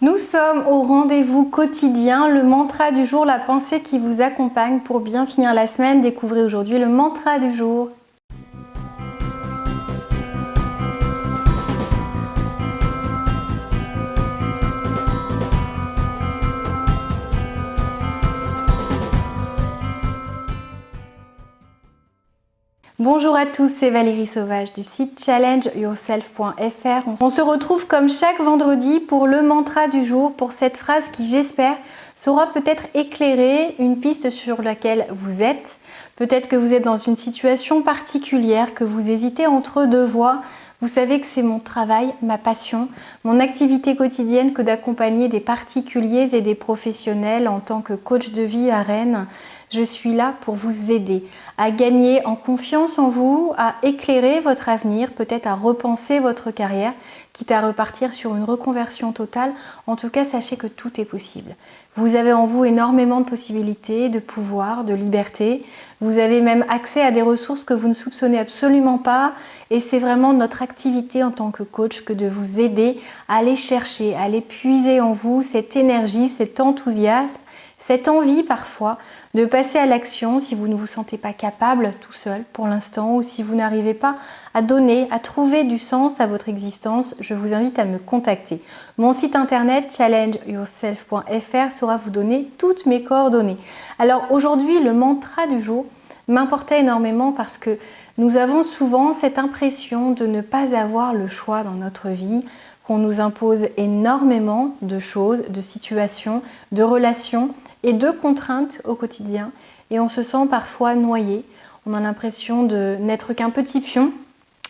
Nous sommes au rendez-vous quotidien, le mantra du jour, la pensée qui vous accompagne pour bien finir la semaine. Découvrez aujourd'hui le mantra du jour. Bonjour à tous, c'est Valérie Sauvage du site challengeyourself.fr. On se retrouve comme chaque vendredi pour le mantra du jour, pour cette phrase qui, j'espère, saura peut-être éclairer une piste sur laquelle vous êtes. Peut-être que vous êtes dans une situation particulière, que vous hésitez entre deux voies. Vous savez que c'est mon travail, ma passion, mon activité quotidienne que d'accompagner des particuliers et des professionnels en tant que coach de vie à Rennes. Je suis là pour vous aider à gagner en confiance en vous, à éclairer votre avenir, peut-être à repenser votre carrière, quitte à repartir sur une reconversion totale. En tout cas, sachez que tout est possible. Vous avez en vous énormément de possibilités, de pouvoir, de liberté. Vous avez même accès à des ressources que vous ne soupçonnez absolument pas. Et c'est vraiment notre activité en tant que coach que de vous aider à aller chercher, à aller puiser en vous cette énergie, cet enthousiasme, cette envie parfois de passer à l'action si vous ne vous sentez pas capable tout seul pour l'instant ou si vous n'arrivez pas à donner, à trouver du sens à votre existence. Je vous invite à me contacter. Mon site internet challengeyourself.fr saura vous donner toutes mes coordonnées. Alors aujourd'hui, le mantra du jour m'importait énormément parce que nous avons souvent cette impression de ne pas avoir le choix dans notre vie, qu'on nous impose énormément de choses, de situations, de relations et de contraintes au quotidien. Et on se sent parfois noyé. On a l'impression de n'être qu'un petit pion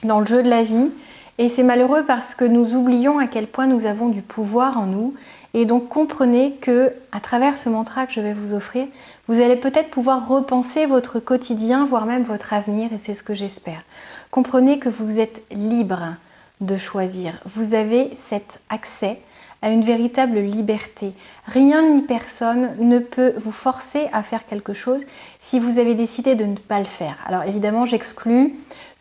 dans le jeu de la vie. Et c'est malheureux parce que nous oublions à quel point nous avons du pouvoir en nous. Et donc comprenez que à travers ce mantra que je vais vous offrir, vous allez peut-être pouvoir repenser votre quotidien, voire même votre avenir, et c'est ce que j'espère. Comprenez que vous êtes libre de choisir. Vous avez cet accès à une véritable liberté. Rien ni personne ne peut vous forcer à faire quelque chose si vous avez décidé de ne pas le faire. Alors évidemment, j'exclus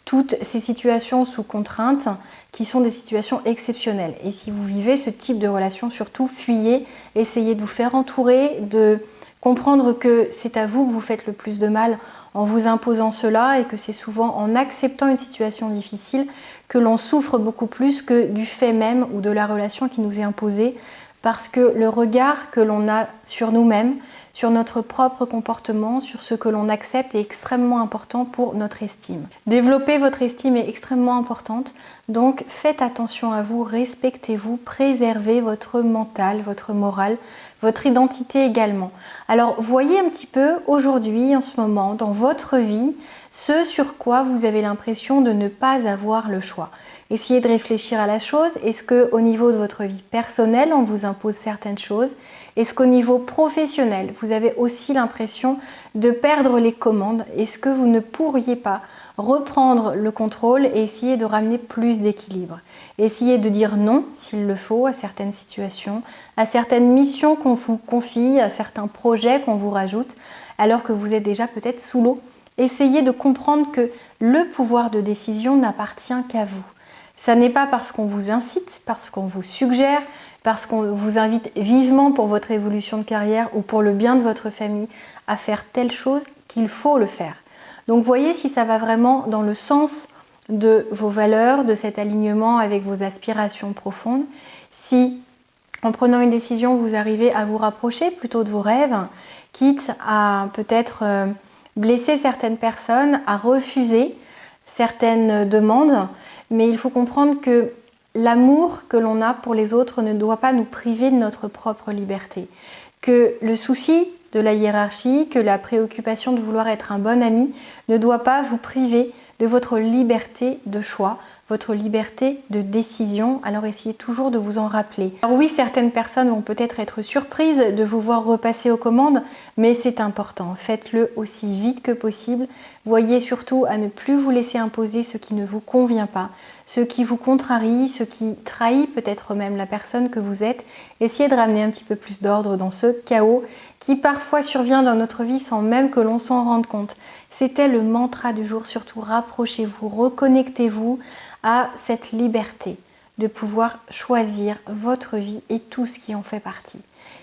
toutes ces situations sous contrainte qui sont des situations exceptionnelles. Et si vous vivez ce type de relation, surtout fuyez, essayez de vous faire entourer, de comprendre que c'est à vous que vous faites le plus de mal en vous imposant cela et que c'est souvent en acceptant une situation difficile que l'on souffre beaucoup plus que du fait même ou de la relation qui nous est imposée, parce que le regard que l'on a sur nous-mêmes, sur notre propre comportement, sur ce que l'on accepte est extrêmement important pour notre estime. Développer votre estime est extrêmement importante, donc faites attention à vous, respectez-vous, préservez votre mental, votre morale, votre identité également. Alors voyez un petit peu aujourd'hui, en ce moment, dans votre vie, ce sur quoi vous avez l'impression de ne pas avoir le choix. Essayez de réfléchir à la chose. Est-ce qu'au niveau de votre vie personnelle, on vous impose certaines choses? Est-ce qu'au niveau professionnel, vous avez aussi l'impression de perdre les commandes? Est-ce que vous ne pourriez pas reprendre le contrôle et essayer de ramener plus d'équilibre? Essayez de dire non, s'il le faut, à certaines situations, à certaines missions qu'on vous confie, à certains projets qu'on vous rajoute, alors que vous êtes déjà peut-être sous l'eau. Essayez de comprendre que le pouvoir de décision n'appartient qu'à vous. Ça n'est pas parce qu'on vous incite, parce qu'on vous suggère, parce qu'on vous invite vivement pour votre évolution de carrière ou pour le bien de votre famille à faire telle chose qu'il faut le faire. Donc voyez si ça va vraiment dans le sens de vos valeurs, de cet alignement avec vos aspirations profondes. Si en prenant une décision, vous arrivez à vous rapprocher plutôt de vos rêves, quitte à peut-être blesser certaines personnes, à refuser certaines demandes, mais il faut comprendre que l'amour que l'on a pour les autres ne doit pas nous priver de notre propre liberté. Que le souci de la hiérarchie, que la préoccupation de vouloir être un bon ami ne doit pas vous priver de votre liberté de choix, votre liberté de décision. Alors essayez toujours de vous en rappeler. Alors oui, certaines personnes vont peut-être être surprises de vous voir repasser aux commandes, mais c'est important. Faites-le aussi vite que possible. Voyez surtout à ne plus vous laisser imposer ce qui ne vous convient pas, ce qui vous contrarie, ce qui trahit peut-être même la personne que vous êtes. Essayez de ramener un petit peu plus d'ordre dans ce chaos qui parfois survient dans notre vie sans même que l'on s'en rende compte. C'était le mantra du jour, surtout rapprochez-vous, reconnectez-vous à cette liberté de pouvoir choisir votre vie et tout ce qui en fait partie.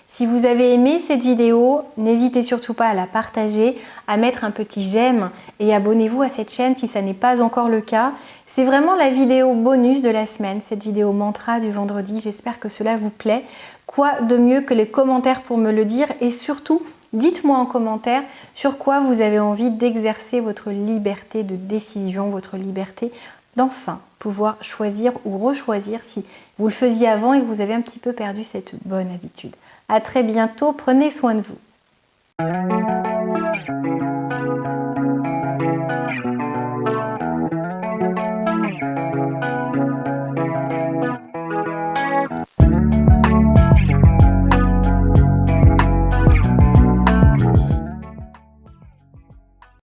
Si vous avez aimé cette vidéo, n'hésitez surtout pas à la partager, à mettre un petit j'aime et abonnez-vous à cette chaîne si ça n'est pas encore le cas. C'est vraiment la vidéo bonus de la semaine, cette vidéo mantra du vendredi. J'espère que cela vous plaît. Quoi de mieux que les commentaires pour me le dire et surtout, dites-moi en commentaire sur quoi vous avez envie d'exercer votre liberté de décision, votre liberté d'enfin pouvoir choisir ou rechoisir si vous le faisiez avant et que vous avez un petit peu perdu cette bonne habitude. À très bientôt, prenez soin de vous.